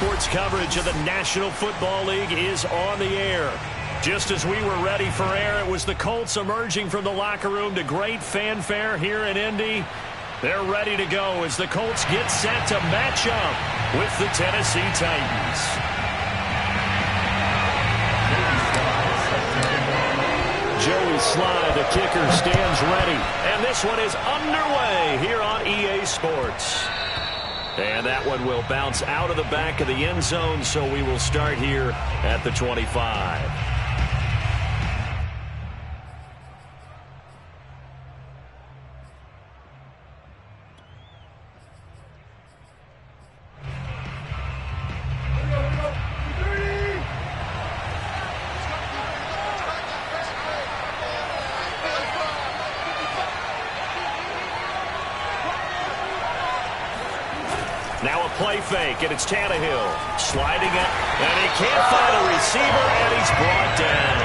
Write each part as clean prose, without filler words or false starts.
Sports coverage of the National Football League is on the air. Just as we were ready for air, it was the Colts emerging from the locker room to great fanfare here in Indy. They're ready to go as the Colts get set to match up with the Tennessee Titans. Joey Sly, the kicker, stands ready. And this one is underway here on EA Sports. And that one will bounce out of the back of the end zone, so we will start here at the 25. Now a play fake, and it's Tannehill sliding it, and he can't find a receiver, and he's brought down.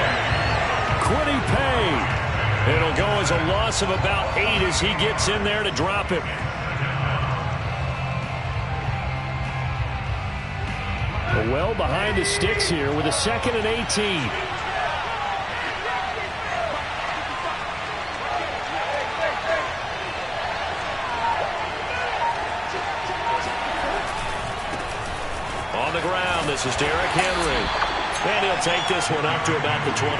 Quiddy Pay. It'll go as a loss of about 8 as he gets in there to drop it. Well behind the sticks here with a 2nd and 18. On the ground, this is Derrick Henry. And he'll take this one up to about the 23.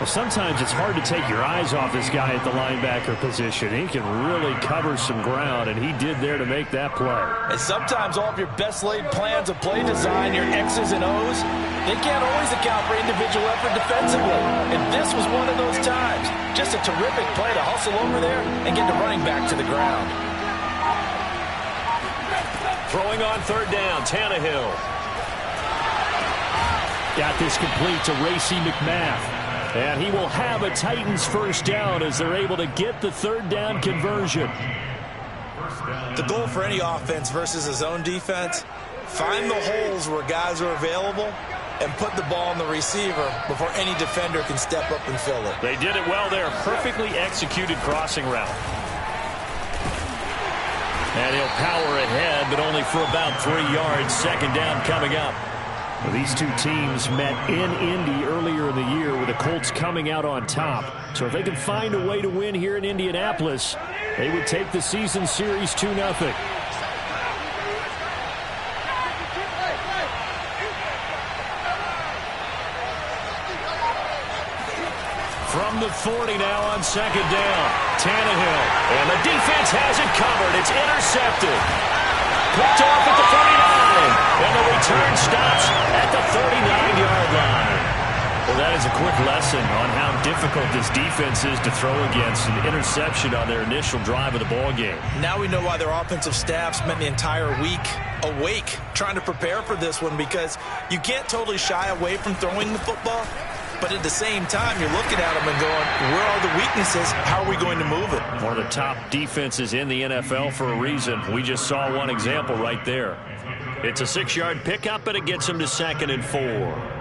Well, sometimes it's hard to take your eyes off this guy at the linebacker position. He can really cover some ground, and he did there to make that play. And sometimes all of your best laid plans of play design, your X's and O's, they can't always account for individual effort defensively. And this was one of those times. Just a terrific play to hustle over there and get the running back to the ground. Throwing on 3rd down, Tannehill. Got this complete to Racey McMath. And he will have a Titans 1st down as they're able to get the 3rd down conversion. The goal for any offense versus a zone defense, find the holes where guys are available and put the ball on the receiver before any defender can step up and fill it. They did it well there. Perfectly executed crossing route. And he'll power ahead, but only for about 3 yards. 2nd down coming up. Well, these two teams met in Indy earlier in the year with the Colts coming out on top. So if they can find a way to win here in Indianapolis, they would take the season series 2-0. From the 40 now on 2nd down. Tannehill. And the defense has it covered. It's intercepted. Picked off at the 49. And the return stops at the 39-yard line. Well, that is a quick lesson on how difficult this defense is to throw against. An interception on their initial drive of the ball game. Now we know why their offensive staff spent the entire week awake trying to prepare for this one, because you can't totally shy away from throwing the football. But at the same time, you're looking at them and going, where are the weaknesses? How are we going to move it? One of the top defenses in the NFL for a reason. We just saw one example right there. It's a 6-yard pickup, but it gets them to 2nd and 4.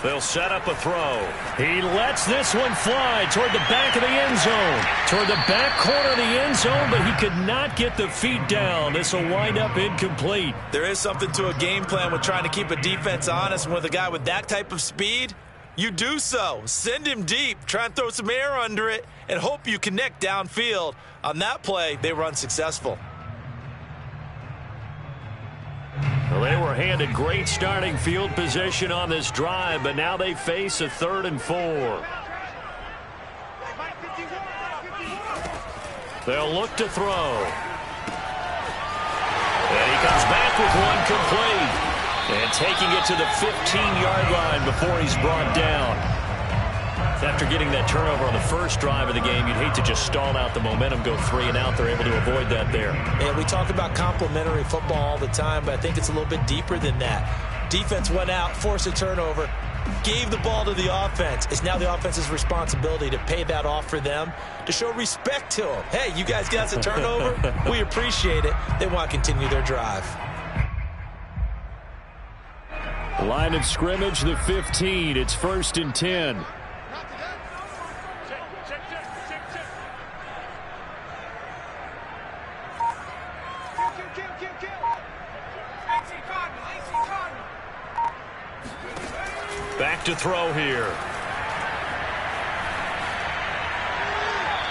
They'll set up a throw. He lets this one fly toward the back of the end zone. Toward the back corner of the end zone, but he could not get the feet down. This will wind up incomplete. There is something to a game plan with trying to keep a defense honest. And with a guy with that type of speed, you do so. Send him deep. Try and throw some air under it and hope you connect downfield. On that play, they were unsuccessful. Well, they were handed great starting field position on this drive, but now they face a 3rd and 4. They'll look to throw. And he comes back with one complete. And taking it to the 15-yard line before he's brought down. After getting that turnover on the first drive of the game, you'd hate to just stall out the momentum, go 3 and out. They're able to avoid that there. And we talk about complementary football all the time, but I think it's a little bit deeper than that. Defense went out, forced a turnover, gave the ball to the offense. It's now the offense's responsibility to pay that off for them, to show respect to them. Hey, you guys got us a turnover? We appreciate it. They want to continue their drive. Line of scrimmage, the 15. It's 1st and 10. Back to throw here.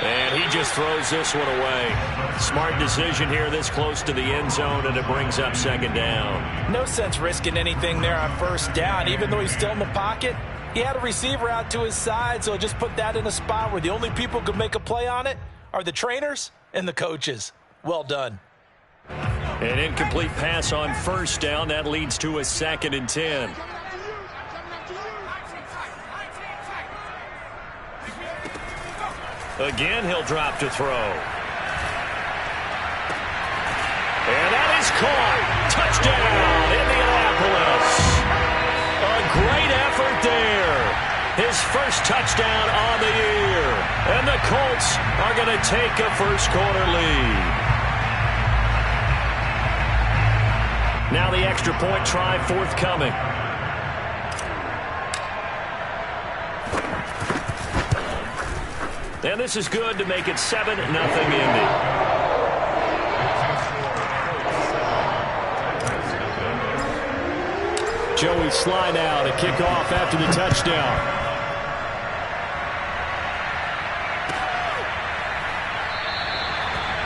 And he just throws this one away. Smart decision here this close to the end zone, and it brings up 2nd down. No sense risking anything there on 1st down. Even though he's still in the pocket, he had a receiver out to his side, so just put that in a spot where the only people who could make a play on it are the trainers and the coaches. Well done. An incomplete pass on 1st down. That leads to a 2nd and 10. Again, he'll drop to throw. And that is caught. Touchdown, Indianapolis. A great effort there. His first touchdown on the year. And the Colts are going to take a first-quarter lead. Now the extra point try forthcoming. And this is good to make it 7-0 Indy. Joey Sly now to kick off after the touchdown.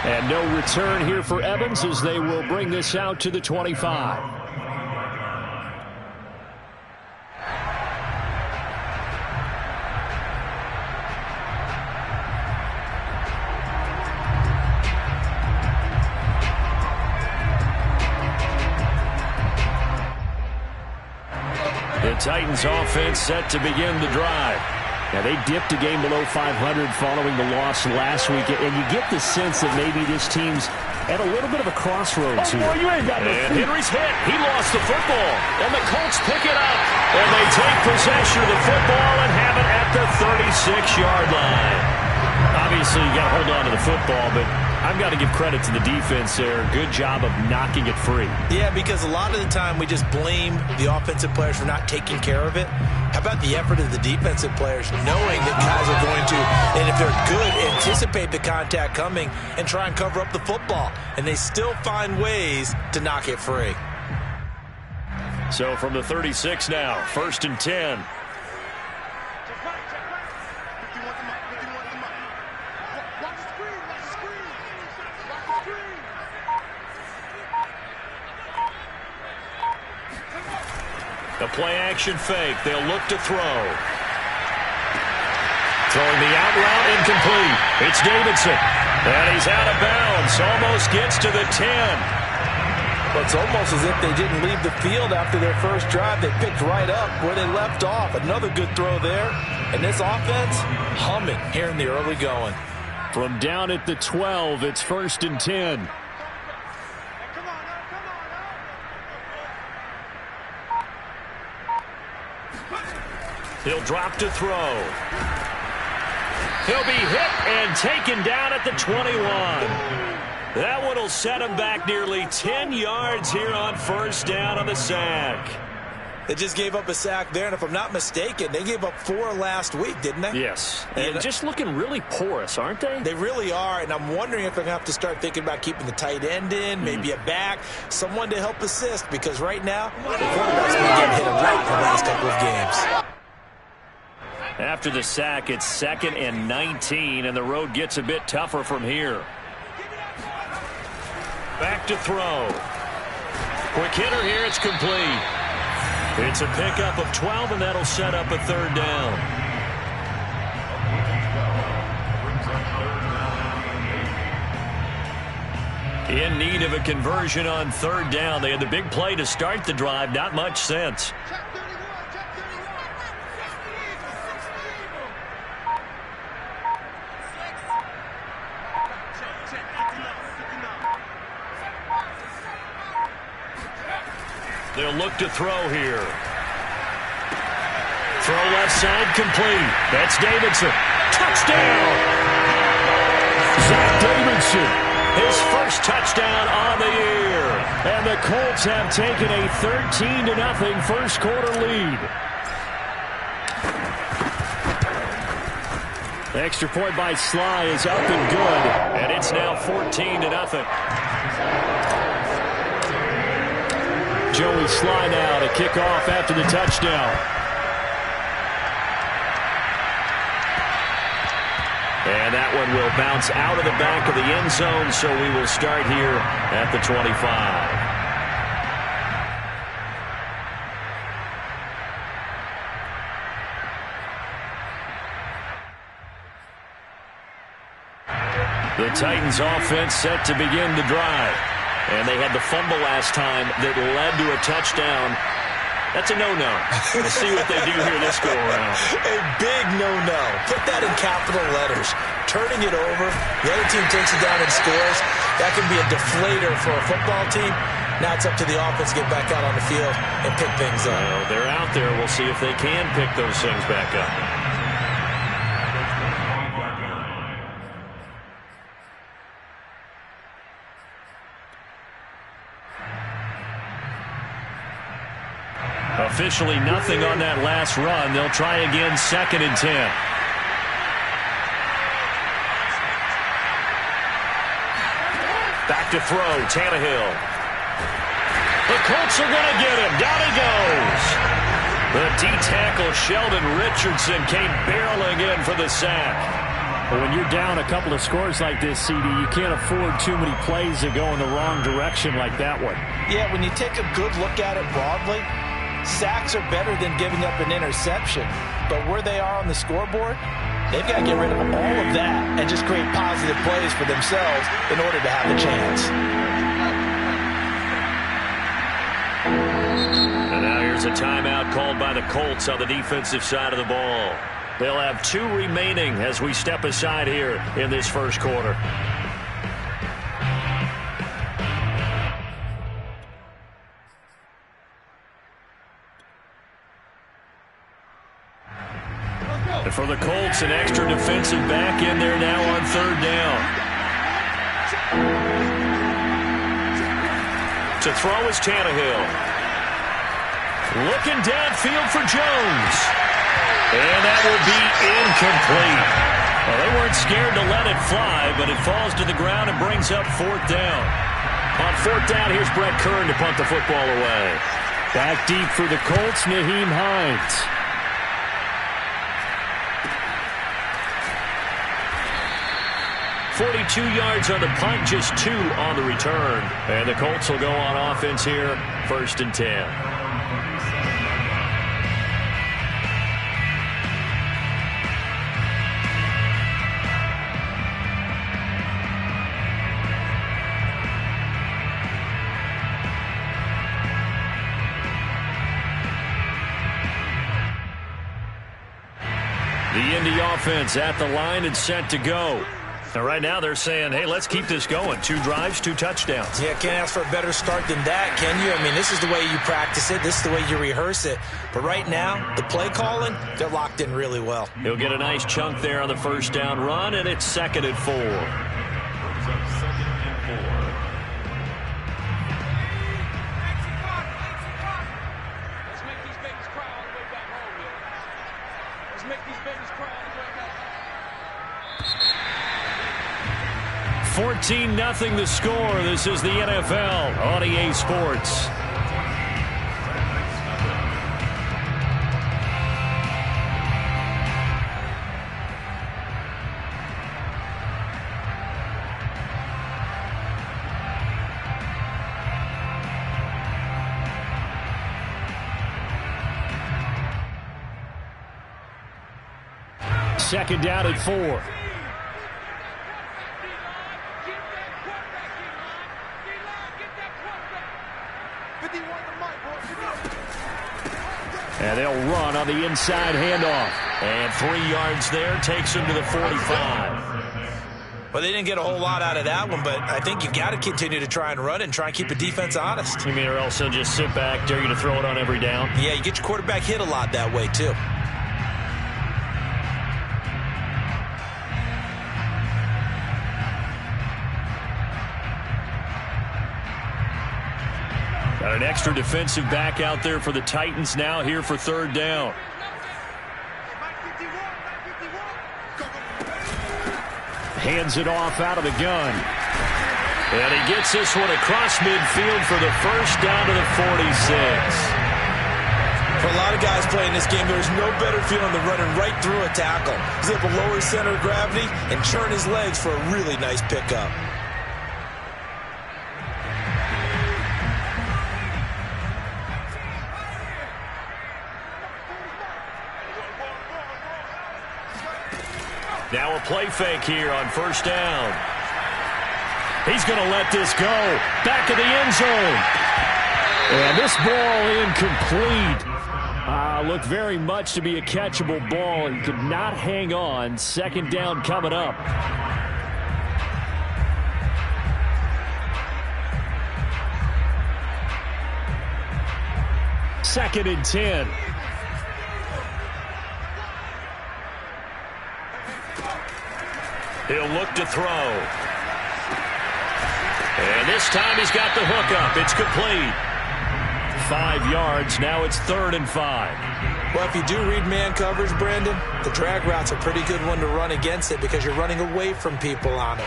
And no return here for Evans as they will bring this out to the 25. The Titans offense set to begin the drive. Now, they dipped a game below 500 following the loss last week, and you get the sense that maybe this team's at a little bit of a crossroads here. And Henry's hit. He lost the football, and the Colts pick it up. And they take possession of the football and have it at the 36-yard line. Obviously, you got to hold on to the football, but I've got to give credit to the defense there. Good job of knocking it free. Yeah, because a lot of the time we just blame the offensive players for not taking care of it. How about the effort of the defensive players knowing that guys are going to, and if they're good, anticipate the contact coming and try and cover up the football. And they still find ways to knock it free. So from the 36 now, 1st and 10. The play-action fake. They'll look to throw. Throwing the out route incomplete. It's Davidson. And he's out of bounds. Almost gets to the 10. Well, it's almost as if they didn't leave the field after their first drive. They picked right up where they left off. Another good throw there. And this offense, humming here in the early going. From down at the 12, it's 1st and 10. He'll drop to throw. He'll be hit and taken down at the 21. That one will set him back nearly 10 yards here on 1st down on the sack. They just gave up a sack there, and if I'm not mistaken, they gave up 4 last week, didn't they? Yes. And just looking really porous, aren't they? They really are, and I'm wondering if they're going to have to start thinking about keeping the tight end in, maybe a back, someone to help assist, because right now, the quarterback's been getting hit a lot in the last couple of games. After the sack, it's 2nd and 19, and the road gets a bit tougher from here. Back to throw. Quick hitter here, it's complete. It's a pickup of 12, and that'll set up a 3rd down. In need of a conversion on 3rd down. They had the big play to start the drive, not much sense. They'll look to throw here. Throw left side complete. That's Davidson. Touchdown! Zach Davidson. his first touchdown on the year. And the Colts have taken a 13-0 first quarter lead. The extra point by Sly is up and good. And it's now 14-0. Joey Sly now to kick off after the touchdown. And that one will bounce out of the back of the end zone, so we will start here at the 25. The Titans offense set to begin the drive. And they had the fumble last time that led to a touchdown. That's a no-no. We'll see what they do here this go-around. A big no-no. Put that in capital letters. Turning it over, the other team takes it down and scores. That can be a deflator for a football team. Now it's up to the offense to get back out on the field and pick things up. Well, they're out there. We'll see if they can pick those things back up. Officially nothing on that last run. They'll try again, 2nd and 10. Back to throw, Tannehill. The Colts are going to get him. Down he goes. The D-tackle, Sheldon Richardson, came barreling in for the sack. But when you're down a couple of scores like this, CD, you can't afford too many plays that go in the wrong direction like that one. Yeah, when you take a good look at it broadly, sacks are better than giving up an interception. But where they are on the scoreboard, they've got to get rid of all of that and just create positive plays for themselves in order to have a chance. And now here's a timeout called by the Colts on the defensive side of the ball. They'll have 2 remaining as we step aside here in this first quarter. And for the Colts, an extra defensive back in there now on 3rd down. To throw is Tannehill. Looking downfield for Jones. And that will be incomplete. Well, they weren't scared to let it fly, but it falls to the ground and brings up 4th down. On 4th down, here's Brett Kern to punt the football away. Back deep for the Colts, Nyheim Hines. .42 yards on the punt, just 2 on the return. And the Colts will go on offense here, 1st and 10. The Indy offense at the line and set to go. And right now they're saying, hey, let's keep this going. 2 drives, 2 touchdowns. Yeah, can't ask for a better start than that, can you? I mean, this is the way you practice it. This is the way you rehearse it. But right now, the play calling, they're locked in really well. He'll get a nice chunk there on the 1st down run, and it's 2nd and 4. Let's make these babies cry all the way back home, man. Let's make these babies cry all the way back home. 14-0 the score. This is the NFL on EA Sports. Second down at 4. And they'll run on the inside handoff. And 3 yards there takes them to the 45. Well, they didn't get a whole lot out of that one, but I think you've got to continue to try and run and try and keep the defense honest. You mean or else they'll just sit back, dare you to throw it on every down? Yeah, you get your quarterback hit a lot that way, too. An extra defensive back out there for the Titans now here for third down. Hands it off out of the gun. And he gets this one across midfield for the first down to the 46. For a lot of guys playing this game, there's no better feeling than running right through a tackle. He's able to lower his center of gravity and churn his legs for a really nice pickup. Now a play fake here on first down. He's going to let this go. Back of the end zone. And this ball incomplete. Looked very much to be a catchable ball. He could not hang on. Second down coming up. Second and 10. He'll look to throw. And this time he's got the hook up. It's complete. 5 yards. Now it's 3rd and 5. Well, if you do read man coverage, Brandon, the drag route's a pretty good one to run against it because you're running away from people on it.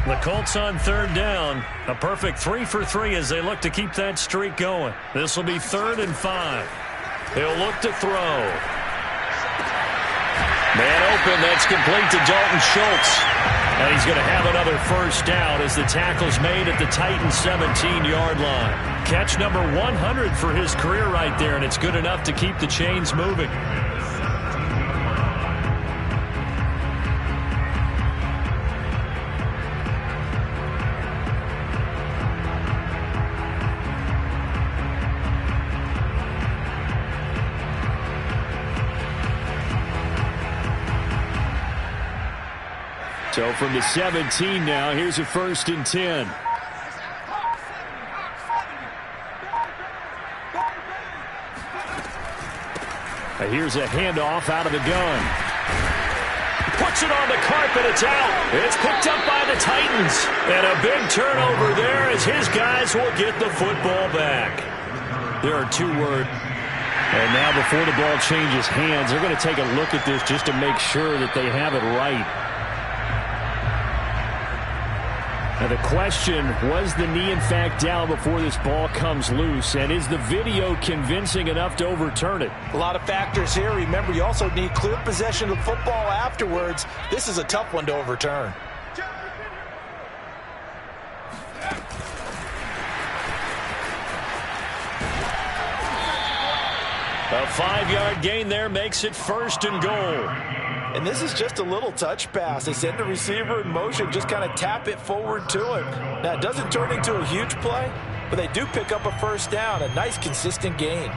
The Colts on third down. A perfect 3 for 3 as they look to keep that streak going. This will be 3rd and 5. He'll look to throw. Man open, that's complete to Dalton Schultz. And he's going to have another first down as the tackle's made at the Titans' 17-yard line. Catch number 100 for his career right there, and it's good enough to keep the chains moving. So from the 17 now, here's a 1st and 10. Here's a handoff out of the gun. Puts it on the carpet. It's out. It's picked up by the Titans. And a big turnover there as his guys will get the football back. There are 2 words. And now before the ball changes hands, they're going to take a look at this just to make sure that they have it right. Now the question, was the knee in fact down before this ball comes loose? And is the video convincing enough to overturn it? A lot of factors here. Remember, you also need clear possession of the football afterwards. This is a tough one to overturn. A 5-yard gain there makes it 1st and goal. And this is just a little touch pass. They send the receiver in motion, just kind of tap it forward to him. Now, it doesn't turn into a huge play, but they do pick up a first down, a nice, consistent gain.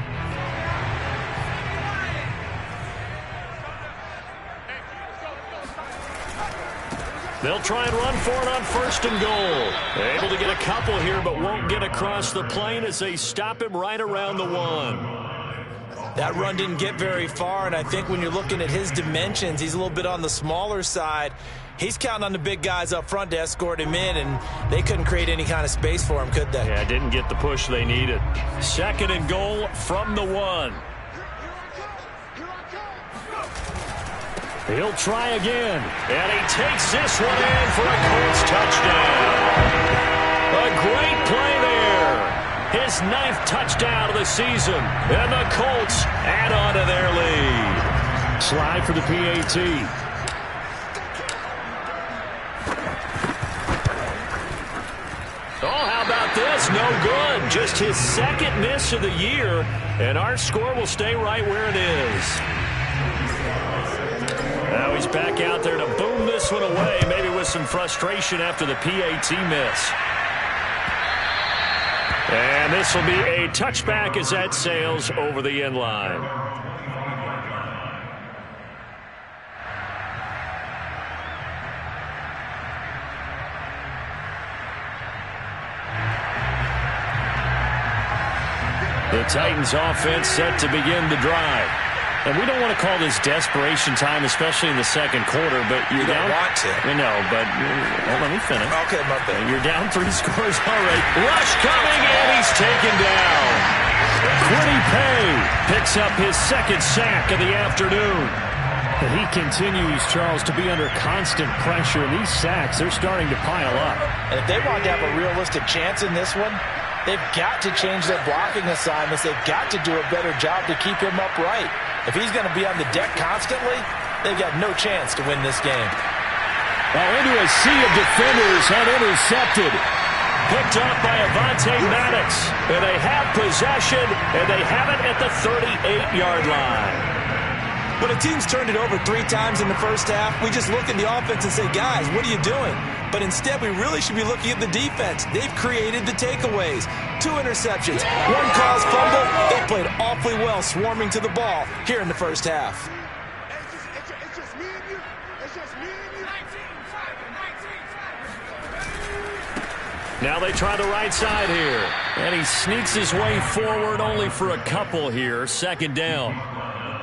They'll try and run for it on 1st and goal. Able to get a couple here, but won't get across the plane as they stop him right around the 1. That run didn't get very far, and I think when you're looking at his dimensions, he's a little bit on the smaller side. He's counting on the big guys up front to escort him in, and they couldn't create any kind of space for him, could they? Yeah, didn't get the push they needed. 2nd and goal from the 1. He'll try again, and he takes this one in for a Colts touchdown. A great play there. His 9th touchdown of the season, and the Colts add on to their lead. Slide for the PAT. Oh, how about this? No good. Just his 2nd miss of the year, and our score will stay right where it is. Now he's back out there to boom this one away, maybe with some frustration after the PAT miss. And this will be a touchback as that sails over the end line. The Titans offense set to begin the drive. And we don't want to call this desperation time, especially in the second quarter, but you're down. You don't want to. I know, but let me finish. Okay, my bad. You're down 3 scores already. Rush coming, and he's taken down. Quiddy Pay picks up his second sack of the afternoon. And he continues, Charles, to be under constant pressure. And these sacks, they're starting to pile up. And if they want to have a realistic chance in this one, they've got to change their blocking assignments. They've got to do a better job to keep him upright. If he's going to be on the deck constantly, they've got no chance to win this game. Well, into a sea of defenders and intercepted. Picked up by Avonte Maddox. And they have possession, and they have it at the 38-yard line. When a team's turned it over 3 times in the first half, we just look at the offense and say, guys, what are you doing? But instead, we really should be looking at the defense. They've created the takeaways. 2 interceptions, 1 caused fumble. They played awfully well swarming to the ball here in the first half. It's just me and you. It's just me and you. Now they try the right side here. And he sneaks his way forward only for a couple here. Second down.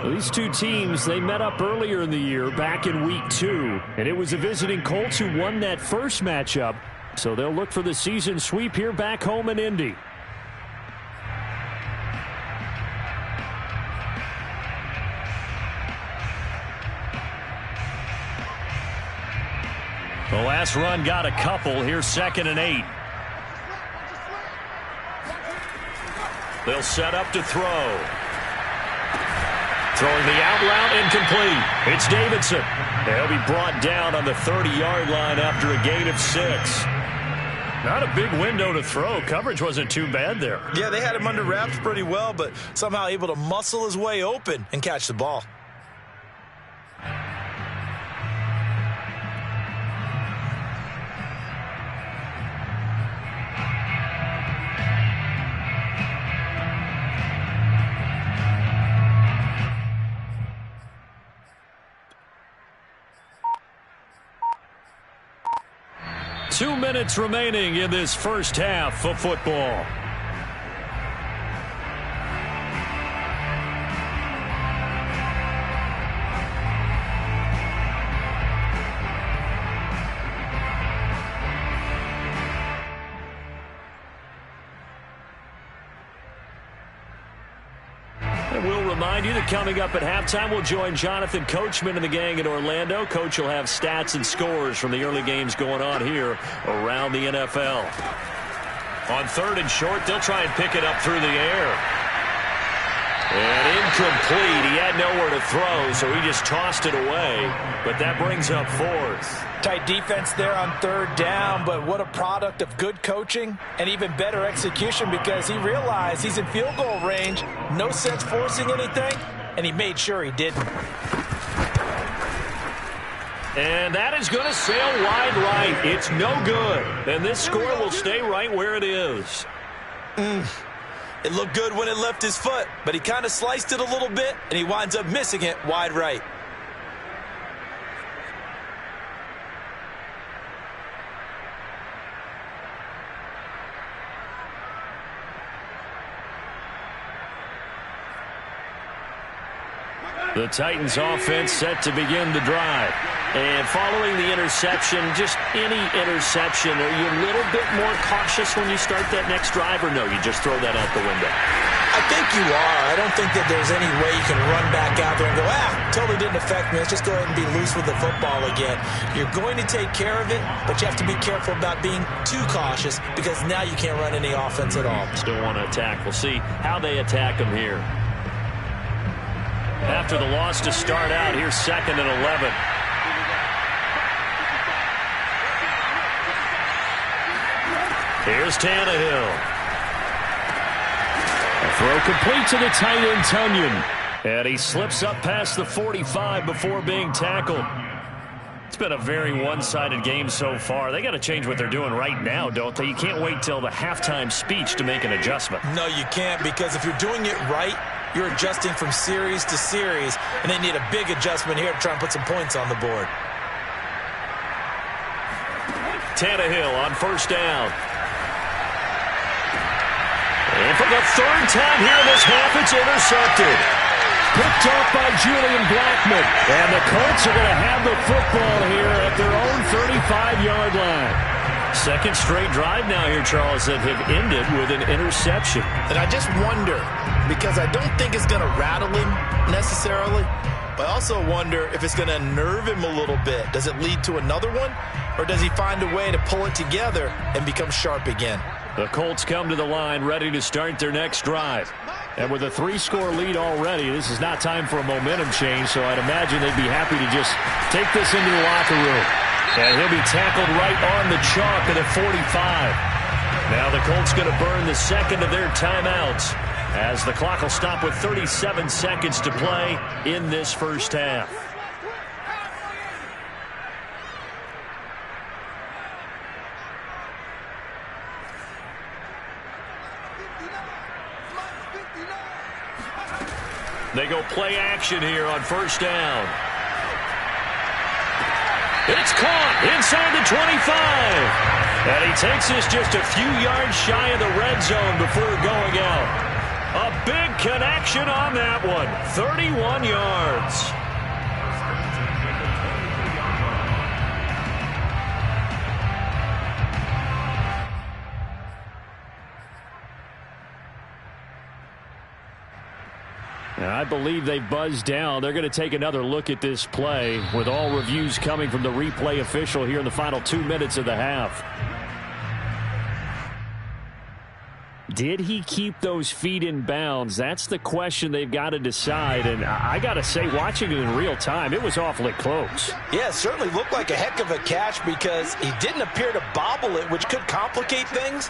Well, these two teams, they met up earlier in the year, back in Week 2. And it was the visiting Colts who won that first matchup. So they'll look for the season sweep here back home in Indy. The last run got a couple. Here's 2nd and 8. They'll set up to throw. Throwing the out route, incomplete. It's Davidson. They'll be brought down on the 30-yard line after a gain of 6. Not a big window to throw. Coverage wasn't too bad there. Yeah, they had him under wraps pretty well, but somehow able to muscle his way open and catch the ball. Two minutes remaining in this first half of football. And we'll remind you that coming up at halftime, we'll join Jonathan Coachman and the gang in Orlando. Coach will have stats and scores from the early games going on here around the NFL. On 3rd and short, they'll try and pick it up through the air. And incomplete. He had nowhere to throw, so he just tossed it away. But that brings up 4th. Tight defense there on 3rd down, but what a product of good coaching and even better execution, because he realized he's in field goal range. No sense forcing anything, and he made sure he didn't. And that is going to sail wide right. It's no good. And this score will stay right where it is. It looked good when it left his foot, but he kind of sliced it a little bit, and he winds up missing it wide right. The Titans offense set to begin the drive. And following the interception, just any interception, are you a little bit more cautious when you start that next drive, or no, you just throw that out the window? I think you are. I don't think that there's any way you can run back out there and go, totally didn't affect me. Let's just go ahead and be loose with the football again. You're going to take care of it, but you have to be careful about being too cautious, because now you can't run any offense at all. Still want to attack. We'll see how they attack them here. After the loss to start out, here's 2nd and 11. Here's Tannehill. A throw complete to the tight end, Tunyon. And he slips up past the 45 before being tackled. It's been a very one-sided game so far. They got to change what they're doing right now, don't they? You can't wait till the halftime speech to make an adjustment. No, you can't, because if you're doing it right, you're adjusting from series to series, and they need a big adjustment here to try and put some points on the board. Tannehill on 1st down. And for the 3rd time here in this half, it's intercepted. picked off by Julian Blackmon. And the Colts are going to have the football here at their own 35-yard line. Second straight drive now here, Charles, that have ended with an interception. And I just wonder, because I don't think it's going to rattle him necessarily, but I also wonder if it's going to nerve him a little bit. Does it lead to another one, or does he find a way to pull it together and become sharp again? The Colts come to the line ready to start their next drive. And with a 3-score lead already, this is not time for a momentum change, so I'd imagine they'd be happy to just take this into the locker room. And he'll be tackled right on the chalk at the 45. Now the Colts going to burn the second of their timeouts as the clock will stop with 37 seconds to play in this first half. They go play action here on first down. It's caught inside the 25. And he takes this just a few yards shy of the red zone before going out. A big connection on that one. 31 yards. And I believe they buzzed down. They're going to take another look at this play with all reviews coming from the replay official here in the final 2 minutes of the half. Did he keep those feet in bounds? That's the question they've got to decide. And I got to say, watching it in real time, it was awfully close. Yeah, it certainly looked like a heck of a catch because he didn't appear to bobble it, which could complicate things.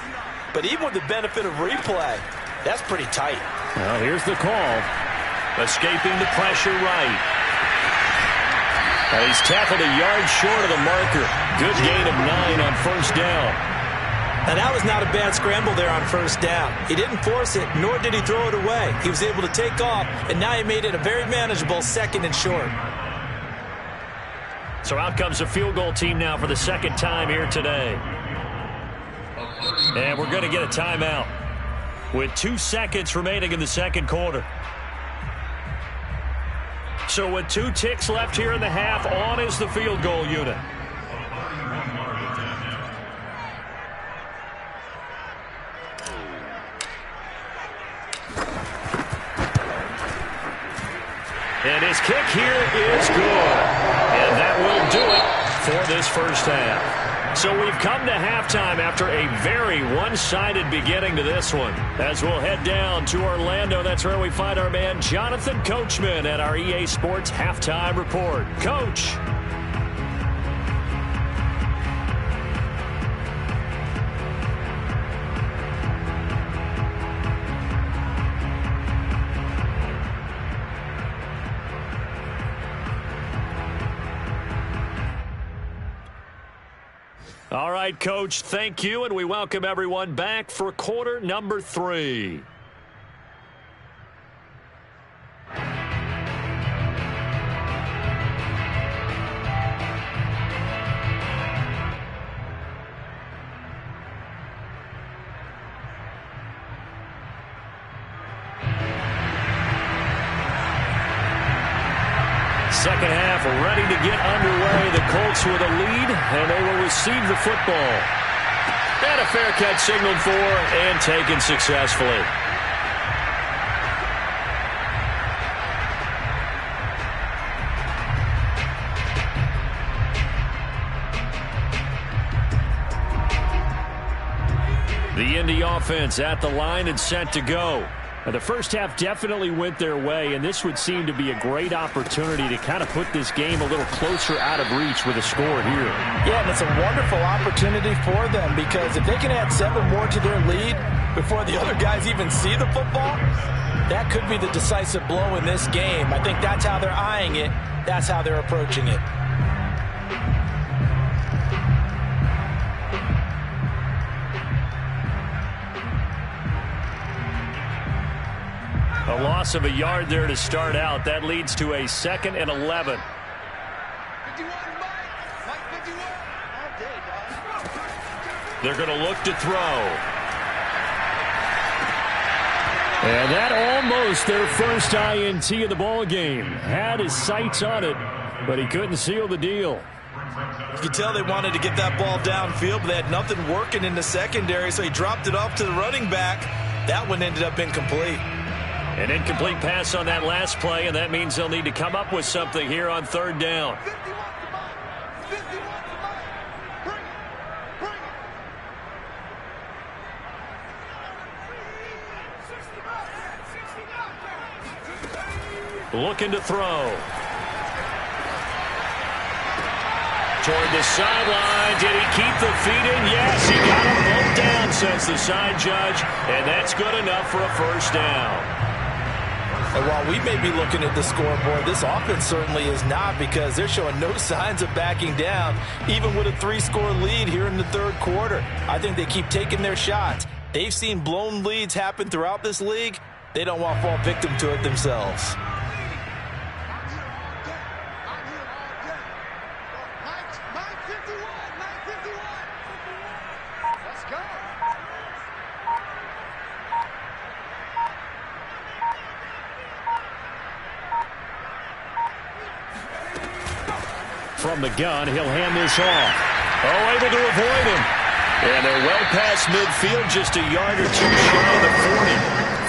But even with the benefit of replay, that's pretty tight. Well, here's the call. Escaping the pressure right. And he's tackled a yard short of the marker. Good gain of 9 on first down. Now, that was not a bad scramble there on first down. He didn't force it, nor did he throw it away. He was able to take off, and now he made it a very manageable second and short. So out comes the field goal team now for the second time here today. And we're going to get a timeout with 2 seconds remaining in the second quarter. So with 2 ticks left here in the half, on is the field goal unit. And his kick here is good. And that will do it for this first half. So we've come to halftime after a very one-sided beginning to this one. As we'll head down to Orlando, that's where we find our man Jonathan Coachman at our EA Sports Halftime Report. Coach. All right, Coach, thank you, and we welcome everyone back for quarter number 3. Second half ready to get underway. The Colts with a lead, and they will receive the football. And a fair catch signaled for and taken successfully. The Indy offense at the line and set to go. The first half definitely went their way, and this would seem to be a great opportunity to kind of put this game a little closer out of reach with a score here. Yeah, and it's a wonderful opportunity for them because if they can add 7 more to their lead before the other guys even see the football, that could be the decisive blow in this game. I think that's how they're eyeing it. That's how they're approaching it. A loss of a yard there to start out. That leads to a 2nd and 11. They're going to look to throw. And that almost their first INT of the ball game. Had his sights on it, but he couldn't seal the deal. You could tell they wanted to get that ball downfield, but they had nothing working in the secondary, so he dropped it off to the running back. That one ended up incomplete. An incomplete pass on that last play, and that means they'll need to come up with something here on third down. Looking to throw. Toward the sideline. Did he keep the feet in? Yes, he got them both down, says the side judge, and that's good enough for a first down. And while we may be looking at the scoreboard, this offense certainly is not, because they're showing no signs of backing down, even with a 3-score lead here in the third quarter. I think they keep taking their shots. They've seen blown leads happen throughout this league. They don't want to fall victim to it themselves. From the gun, he'll hand this off. Oh, able to avoid him. And they're well past midfield, just a yard or two shy of the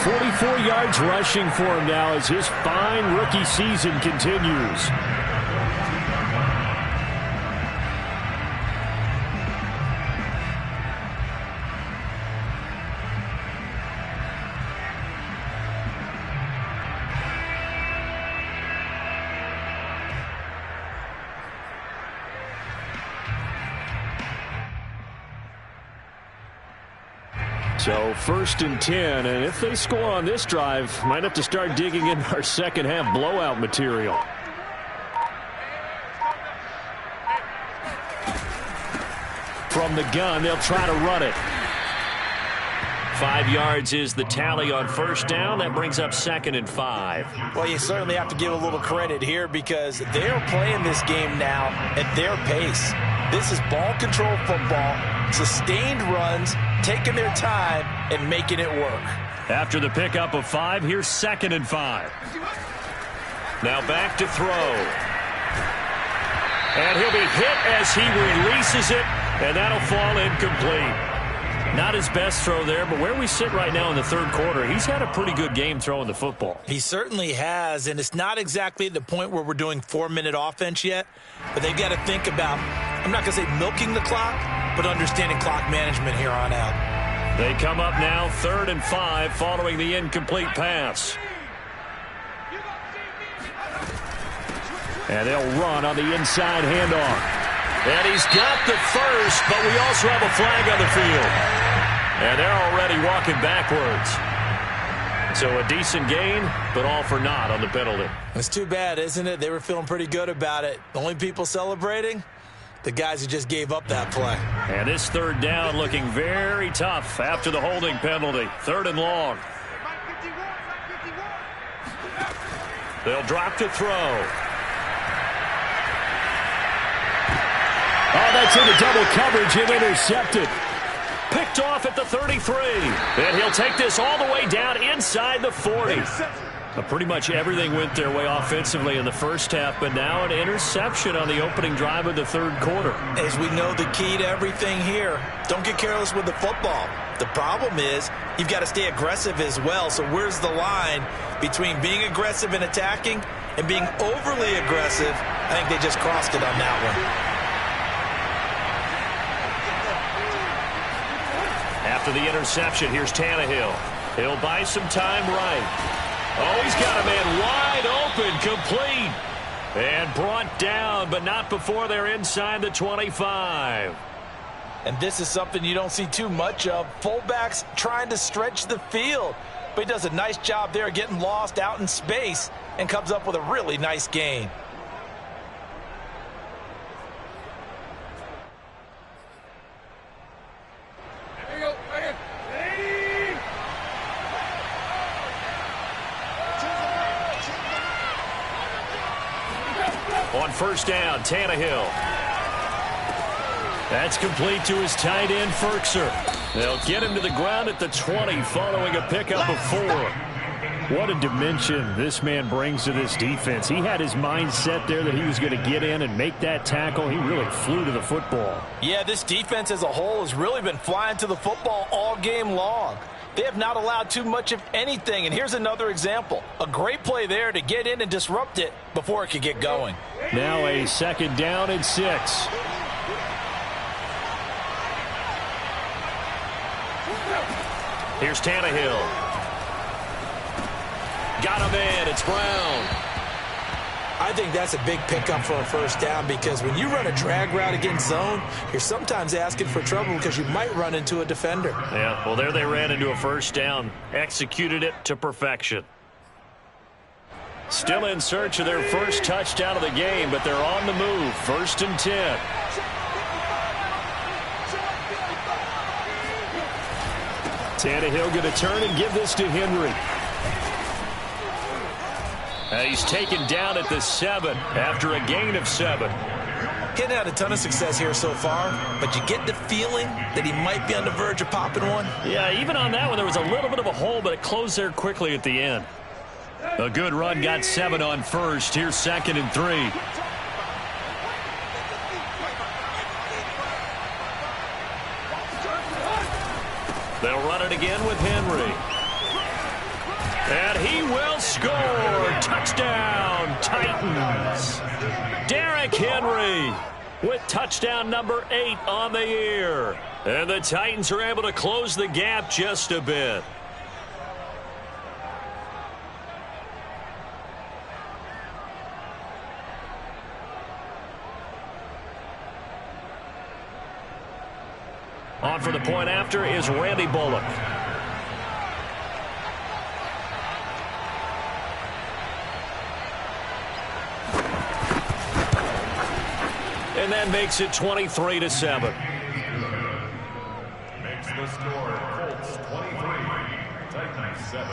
40. 44 yards rushing for him now as his fine rookie season continues. So 1st and 10, and if they score on this drive, might have to start digging in our second half blowout material. From the gun, they'll try to run it. 5 yards is the tally on first down. That brings up 2nd and 5. Well, you certainly have to give a little credit here, because they're playing this game now at their pace. This is ball control football, sustained runs, taking their time and making it work. After the pickup of 5, here's 2nd and 5. Now back to throw. And he'll be hit as he releases it, and that'll fall incomplete. Not his best throw there, but where we sit right now in the third quarter, he's had a pretty good game throwing the football. He certainly has, and it's not exactly at the point where we're doing 4-minute offense yet, but they've got to think about, I'm not going to say milking the clock, but understanding clock management here on out. They come up now 3rd and 5 following the incomplete pass. And they'll run on the inside handoff. And he's got the first, but we also have a flag on the field. And they're already walking backwards. So a decent gain, but all for naught on the penalty. It's too bad, isn't it? They were feeling pretty good about it. The only people celebrating, the guys who just gave up that play. And this 3rd down looking very tough after the holding penalty. 3rd and long. They'll drop to throw. Oh, that's into double coverage and intercepted. Picked off at the 33. And he'll take this all the way down inside the 40. Pretty much everything went their way offensively in the first half, but now an interception on the opening drive of the third quarter. As we know, the key to everything here, don't get careless with the football. The problem is you've got to stay aggressive as well. So where's the line between being aggressive and attacking and being overly aggressive? I think they just crossed it on that one. After the interception, here's Tannehill. He'll buy some time right. Oh, he's got a man wide open, complete. And brought down, but not before they're inside the 25. And this is something you don't see too much of. Fullbacks trying to stretch the field. But he does a nice job there getting lost out in space and comes up with a really nice gain. On first down, Tannehill. That's complete to his tight end, Ferkser. They'll get him to the ground at the 20 following a pickup of 4. What a dimension this man brings to this defense. He had his mind set there that he was going to get in and make that tackle. He really flew to the football. Yeah, this defense as a whole has really been flying to the football all game long. They have not allowed too much of anything, and here's another example. A great play there to get in and disrupt it before it could get going. Now a 2nd down and 6. Here's Tannehill. Got him in. It's Brown. I think that's a big pickup for a 1st down because when you run a drag route against zone, you're sometimes asking for trouble because you might run into a defender. Yeah, well, there they ran into a 1st down. Executed it to perfection. Still in search of their first touchdown of the game, but they're on the move. 1st and 10. Tannehill going to turn and give this to Henry. He's taken down at the 7 after a gain of 7. He's had a ton of success here so far, but you get the feeling that he might be on the verge of popping one. Yeah, even on that one, there was a little bit of a hole, but it closed there quickly at the end. A good run got 7 on 1st. Here's 2nd and 3. They'll run it again with Henry. And he will score. Touchdown, Titans. Derrick Henry with touchdown number 8 on the year. And the Titans are able to close the gap just a bit. On for the point after is Randy Bullock. And that makes it 23-7. Makes the score Colts 23, Titans 7.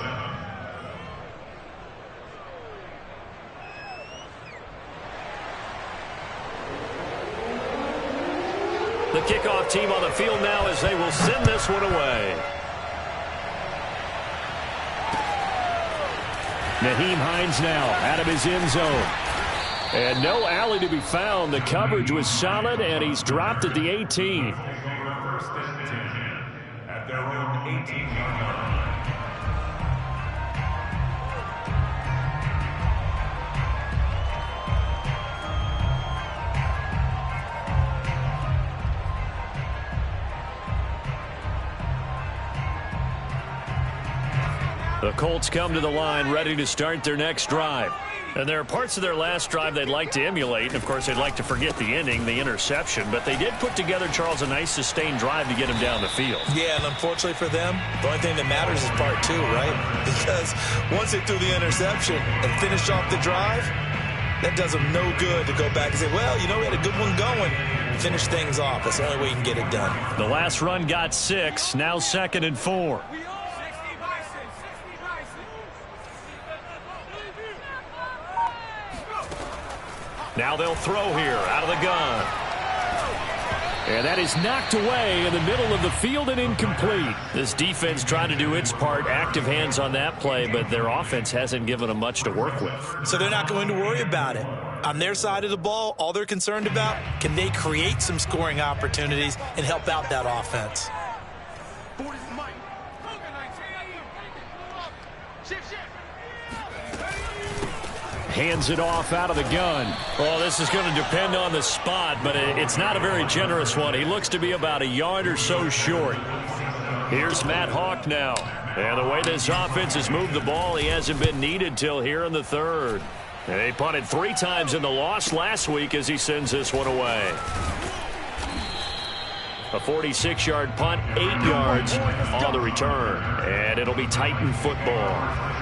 The kickoff team on the field now as they will send this one away. Nyheim Hines now out of his end zone. And no alley to be found. The coverage was solid, and he's dropped at the 18. 1st and 10 at their own 18-yard line. The Colts come to the line ready to start their next drive. And there are parts of their last drive they'd like to emulate. And, of course, they'd like to forget the ending, the interception. But they did put together, Charles, a nice sustained drive to get him down the field. Yeah, and unfortunately for them, the only thing that matters is part 2, right? Because once they threw the interception and finished off the drive, that does them no good to go back and say, well, you know, we had a good one going. Finish things off. That's the only way you can get it done. The last run got 6. Now 2nd and 4. Now they'll throw here out of the gun. And that is knocked away in the middle of the field and incomplete. This defense trying to do its part, active hands on that play, but their offense hasn't given them much to work with. So they're not going to worry about it. On their side of the ball, all they're concerned about, can they create some scoring opportunities and help out that offense? Hands it off out of the gun. Well, this is going to depend on the spot, but it's not a very generous one. He looks to be about a yard or so short. Here's Matt Hawk now. And the way this offense has moved the ball, he hasn't been needed till here in the 3rd. And they punted 3 times in the loss last week as he sends this one away. A 46-yard punt, 8 yards on the return. And it'll be Titan football.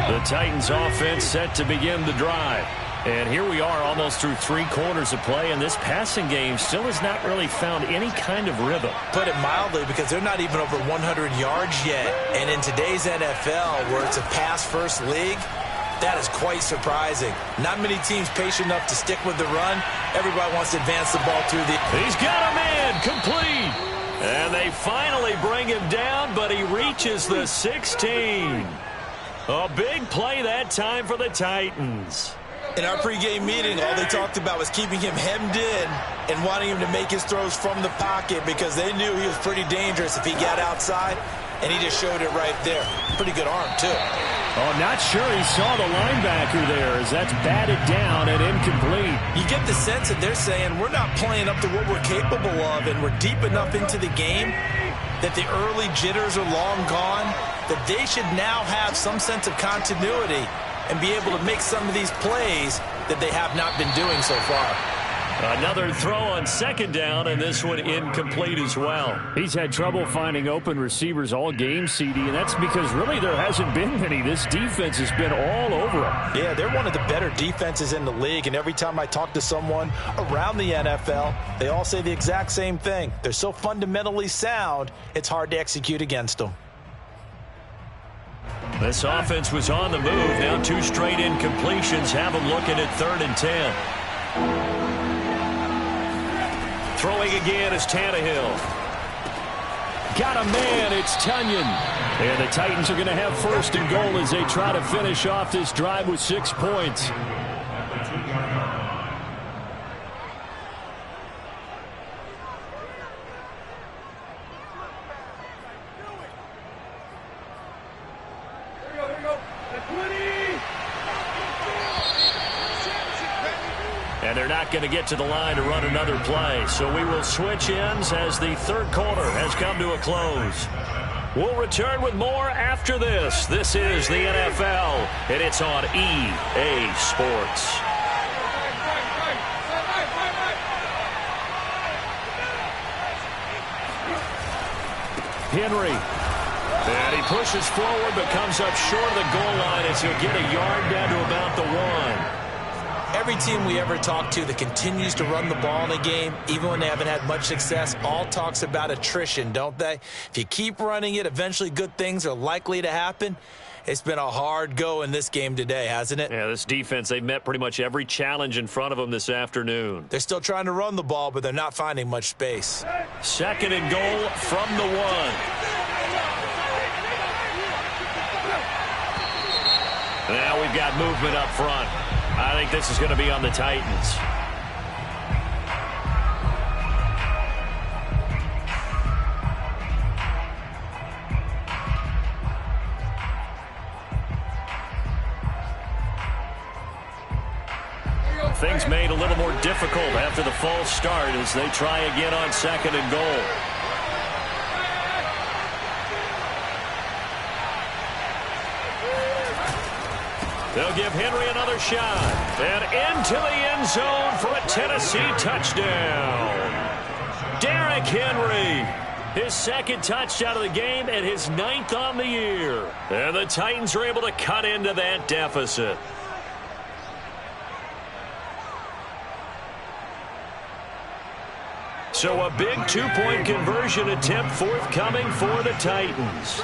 The Titans offense set to begin the drive. And here we are almost through 3 quarters of play, and this passing game still has not really found any kind of rhythm. Put it mildly, because they're not even over 100 yards yet. And in today's NFL, where it's a pass-first league, that is quite surprising. Not many teams patient enough to stick with the run. Everybody wants to advance the ball through the... He's got a man, complete. And they finally bring him down, but he reaches the 16. A big play that time for the Titans. In our pregame meeting, all they talked about was keeping him hemmed in and wanting him to make his throws from the pocket, because they knew he was pretty dangerous if he got outside, and he just showed it right there. Pretty good arm, too. Oh, not sure he saw the linebacker there, as that's batted down and incomplete. You get the sense that they're saying we're not playing up to what we're capable of, and we're deep enough into the game that the early jitters are long gone, that they should now have some sense of continuity and be able to make some of these plays that they have not been doing so far. Another throw on second down, and this one incomplete as well. He's had trouble finding open receivers all game, CD, and that's because really there hasn't been many. This defense has been all over him. Yeah, they're one of the better defenses in the league, and every time I talk to someone around the NFL, they all say the exact same thing. They're so fundamentally sound, it's hard to execute against them. This offense was on the move. Now 2 straight incompletions have them looking at 3rd and 10. Throwing again is Tannehill. Got a man, it's Tunyon. And the Titans are going to have 1st and goal as they try to finish off this drive with 6 points. And they're not going to get to the line to run another play. So we will switch ends as the 3rd quarter has come to a close. We'll return with more after this. This is the NFL, and it's on EA Sports. Henry. And he pushes forward but comes up short of the goal line as he'll get a yard down to about the 1. Every team we ever talk to that continues to run the ball in a game, even when they haven't had much success, all talks about attrition, don't they? If you keep running it, eventually good things are likely to happen. It's been a hard go in this game today, hasn't it? Yeah, this defense, they've met pretty much every challenge in front of them this afternoon. They're still trying to run the ball, but they're not finding much space. 2nd and goal from the 1. Now we've got movement up front. I think this is going to be on the Titans. Things made a little more difficult after the false start as they try again on 2nd and goal. They'll give Henry another shot. And into the end zone for a Tennessee touchdown. Derrick Henry, his 2nd touchdown of the game and his 9th on the year. And the Titans are able to cut into that deficit. So a big 2-point conversion attempt forthcoming for the Titans.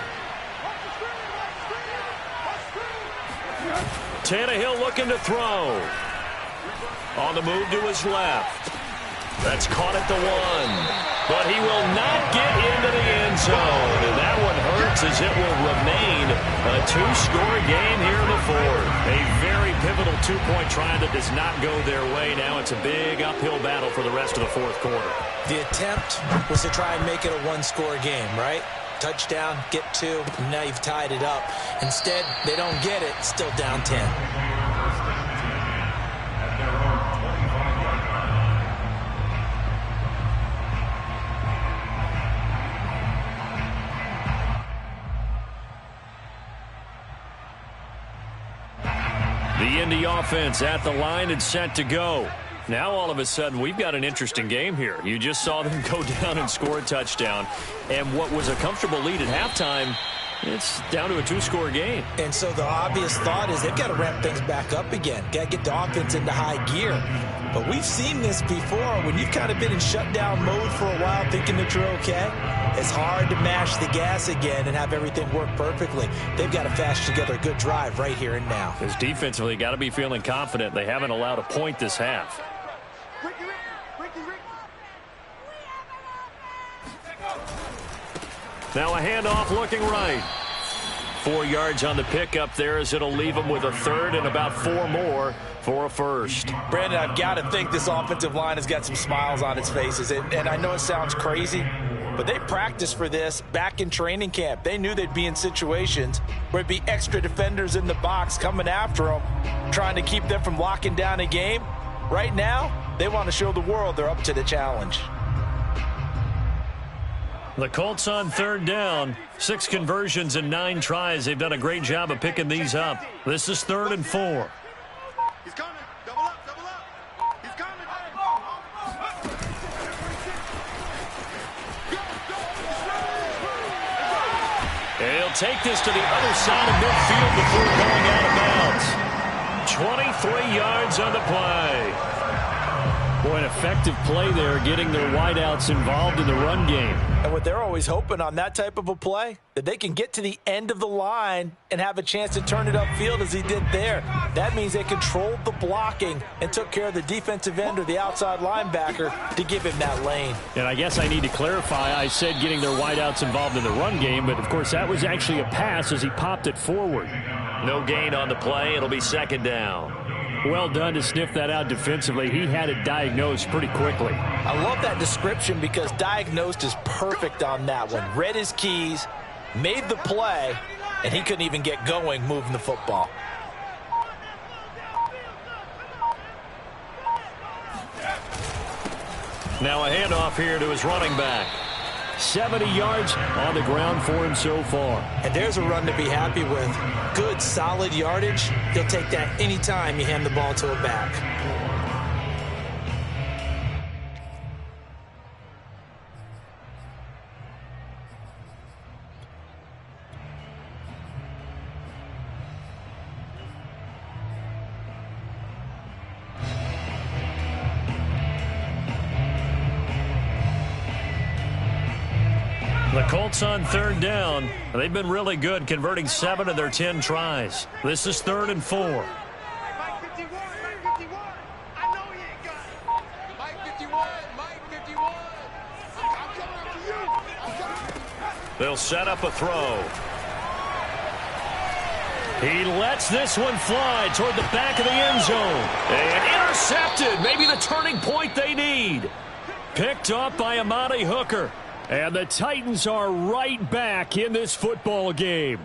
Tannehill looking to throw. On the move to his left. That's caught at the 1. But he will not get into the end zone. And that one hurts as it will remain a 2-score game here in the 4th. A very pivotal 2-point try that does not go their way. Now it's a big uphill battle for the rest of the 4th quarter. The attempt was to try and make it a 1-score game, right? Touchdown, get 2, and now you've tied it up. Instead, they don't get it, still down 10. The Indy offense at the line and set to go. Now all of a sudden we've got an interesting game here. You just saw them go down and score a touchdown. And what was a comfortable lead at halftime It's down to a two-score game. And so the obvious thought is they've got to ramp things back up again. Got to get the offense into high gear. But we've seen this before. When you've kind of been in shutdown mode for a while thinking that you're okay, it's hard to mash the gas again and have everything work perfectly. They've got to fashion together a good drive right here and now. Because defensively, got to be feeling confident. They haven't allowed a point this half. Now a handoff looking right. 4 yards on the pickup there as it'll leave them with a third and about 4 more for a first. Brandon, I've got to think this offensive line has got some smiles on its faces. And I know it sounds crazy, but they practiced for this back in training camp. They knew they'd be in situations where it'd be extra defenders in the box coming after them, trying to keep them from locking down a game. Right now, they want to show the world they're up to the challenge. The Colts on third down. 6 conversions and 9 tries. They've done a great job of picking these up. This is 3rd and 4. He's coming. Double up, double up. He's coming. He'll take this to the other side of midfield before going out of bounds. 23 yards on the play. Boy, an effective play there, getting their wideouts involved in the run game. And what they're always hoping on that type of a play, that they can get to the end of the line and have a chance to turn it upfield as he did there. That means they controlled the blocking and took care of the defensive end or the outside linebacker to give him that lane. And I guess I need to clarify, I said getting their wideouts involved in the run game, but of course that was actually a pass as he popped it forward. No gain on the play. It'll be 2nd down. Well done to sniff that out defensively. He had it diagnosed pretty quickly. I love that description because diagnosed is perfect on that one. Read his keys, made the play, and he couldn't even get going moving the football. Now a handoff here to his running back. 70 yards on the ground for him so far. And there's a run to be happy with. Good, solid yardage. He'll take that anytime you hand the ball to a back. The Colts on third down. They've been really good, converting 7 of their 10 tries. This is 3rd and 4. Mike 51, Mike 51. I know he ain't got it. Mike 51, Mike 51. I'm coming after you. I'm coming. They'll set up a throw. He lets this one fly toward the back of the end zone. And intercepted. Maybe the turning point they need. Picked up by Amani Hooker. And the Titans are right back in this football game.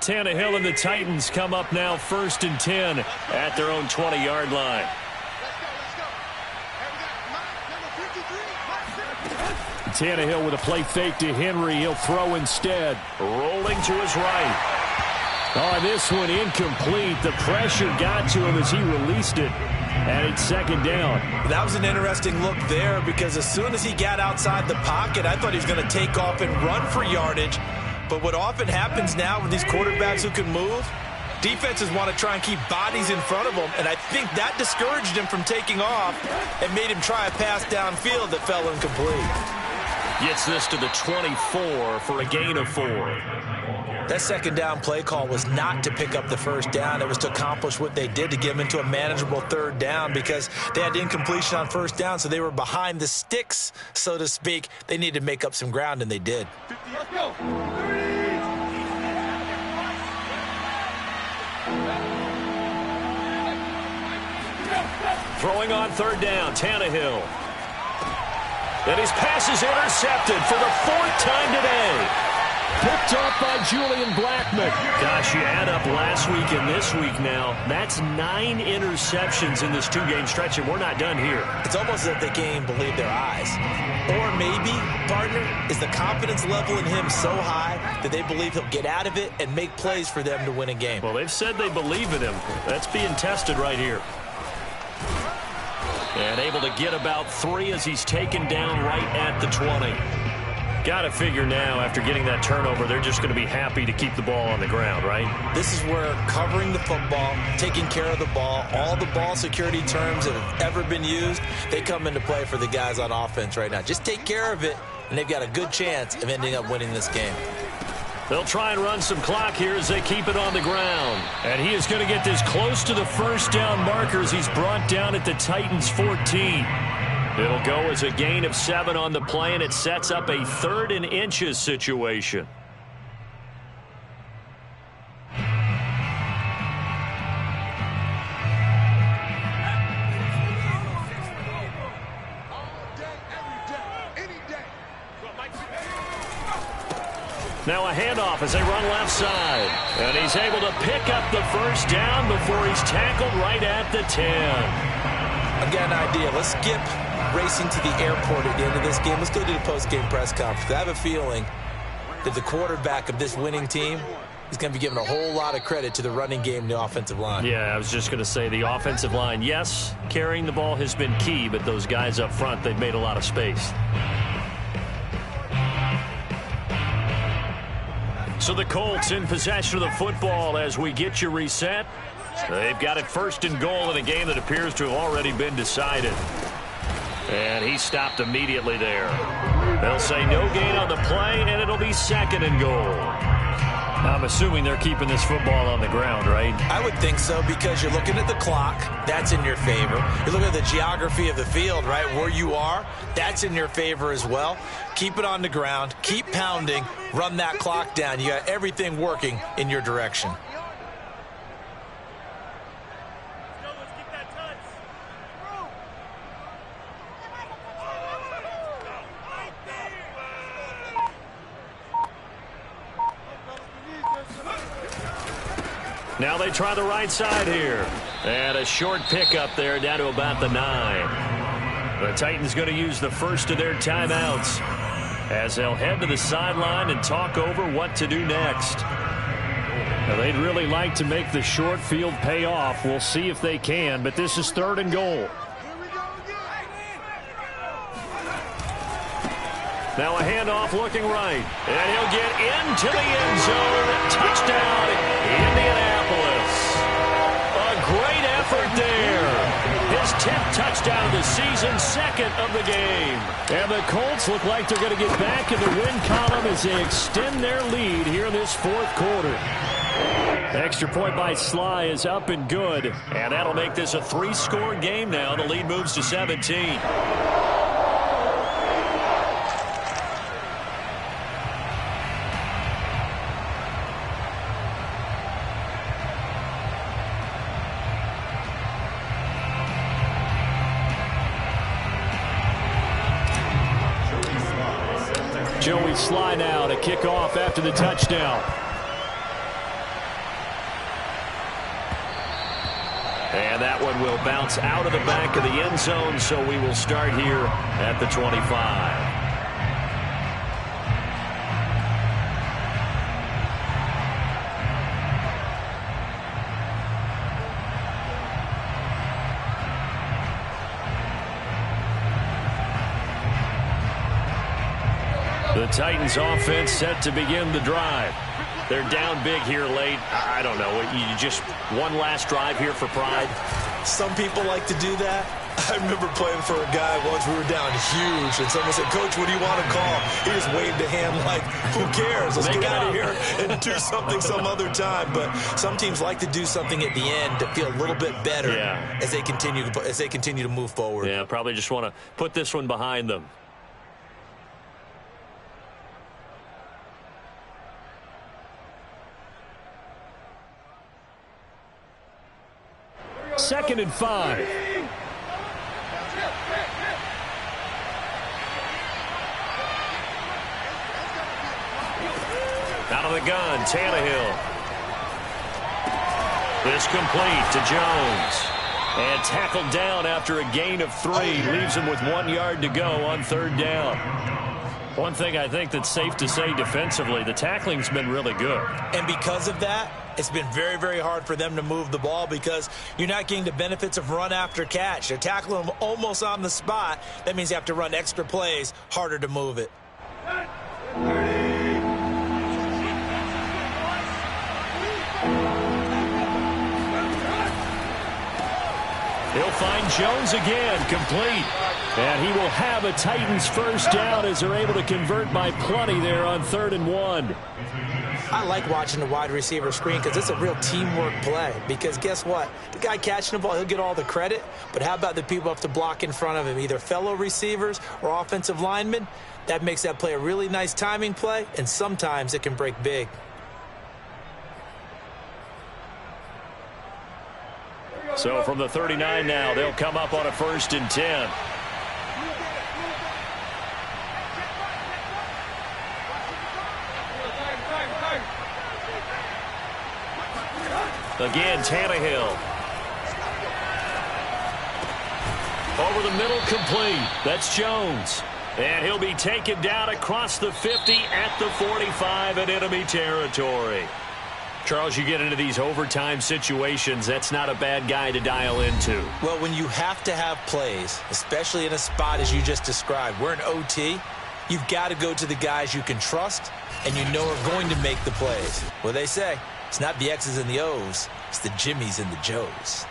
Tannehill and the Titans come up now 1st and 10 at their own 20-yard line. Tannehill with a play fake to Henry. He'll throw instead. Rolling to his right. Oh, this one incomplete. The pressure got to him as he released it. And it's 2nd down. That was an interesting look there because as soon as he got outside the pocket, I thought he was going to take off and run for yardage. But what often happens now with these quarterbacks who can move, defenses want to try and keep bodies in front of them, and I think that discouraged him from taking off and made him try a pass downfield that fell incomplete. Gets this to the 24 for a gain of 4. That 2nd down play call was not to pick up the 1st down. It was to accomplish what they did to get them into a manageable 3rd down because they had incompletion on 1st down, so they were behind the sticks, so to speak. They needed to make up some ground, and they did. Let's go. Throwing on 3rd down, Tannehill. And his pass is intercepted for the 4th time today. Picked off by Julian Blackmon. Gosh, you add up last week and this week now. That's 9 interceptions in this 2-game stretch, and we're not done here. It's almost as if they can't even believe their eyes. Or maybe, partner, is the confidence level in him so high that they believe he'll get out of it and make plays for them to win a game. Well, they've said they believe in him. That's being tested right here. And able to get about 3 as he's taken down right at the 20. Got to figure now, after getting that turnover, they're just going to be happy to keep the ball on the ground, right? This is where covering the football, taking care of the ball, all the ball security terms that have ever been used, they come into play for the guys on offense right now. Just take care of it, and they've got a good chance of ending up winning this game. They'll try and run some clock here as they keep it on the ground. And he is going to get this close to the first down markers. He's brought down at the Titans' 14. It'll go as a gain of 7 on the play, and it sets up a 3rd and inches situation. Now a handoff as they run left side. And he's able to pick up the first down before he's tackled right at the 10. I've got an idea. Let's skip racing to the airport at the end of this game. Let's go to the post-game press conference. I have a feeling that the quarterback of this winning team is going to be giving a whole lot of credit to the running game and the offensive line. Yeah, I was just going to say the offensive line, yes, carrying the ball has been key, but those guys up front, they've made a lot of space. So the Colts in possession of the football as we get you reset. They've got it 1st and goal in a game that appears to have already been decided. And he stopped immediately there. They'll say no gain on the play, and it'll be 2nd and goal. I'm assuming they're keeping this football on the ground, right? I would think so, because you're looking at the clock. That's in your favor. You're looking at the geography of the field, right? Where you are, that's in your favor as well. Keep it on the ground. Keep pounding. Run that clock down. You got everything working in your direction. Now they try the right side here. And a short pickup there down to about the 9. The Titans going to use the first of their timeouts as they'll head to the sideline and talk over what to do next. Now, they'd really like to make the short field pay off. We'll see if they can, but this is 3rd and goal. Now a handoff looking right. And he'll get into the end zone. Touchdown, Indianapolis. A great effort there. His 10th touchdown of the season, 2nd of the game. And the Colts look like they're going to get back in the win column as they extend their lead here in this 4th quarter. Extra point by Sly is up and good. And that'll make this a 3-score game now. The lead moves to 17. Joey Sly now to kick off after the touchdown. And that one will bounce out of the back of the end zone, so we will start here at the 25. The Titans offense set to begin the drive. They're down big here late. I don't know. You just one last drive here for pride. Some people like to do that. I remember playing for a guy once. We were down huge, and someone said, "Coach, what do you want to call?" He just waved a hand like, "Who cares? Let's get out of here and do something some other time." But some teams like to do something at the end to feel a little bit better as they continue to move forward. Yeah, probably just want to put this one behind them. 2nd and 5. Out of the gun, Tannehill. This complete to Jones. And tackled down after a gain of 3. Leaves him with 1 yard to go on 3rd down. One thing I think that's safe to say defensively, the tackling's been really good. And because of that, it's been very, very hard for them to move the ball because you're not getting the benefits of run after catch. They're tackling them almost on the spot. That means you have to run extra plays, harder to move it. He'll find Jones again, complete. And he will have a Titans first down as they're able to convert by plenty there on 3rd and 1. I like watching the wide receiver screen because it's a real teamwork play. Because guess what? The guy catching the ball, he'll get all the credit. But how about the people up to block in front of him, either fellow receivers or offensive linemen? That makes that play a really nice timing play, and sometimes it can break big. So from the 39 now, they'll come up on a 1st and 10. Again, Tannehill. Over the middle, complete. That's Jones. And he'll be taken down across the 50 at the 45 in enemy territory. Charles, you get into these overtime situations, that's not a bad guy to dial into. Well, when you have to have plays, especially in a spot as you just described, we're in OT, you've got to go to the guys you can trust and you know are going to make the plays. Well, they say, it's not the X's and the O's, it's the Jimmys and the Joes.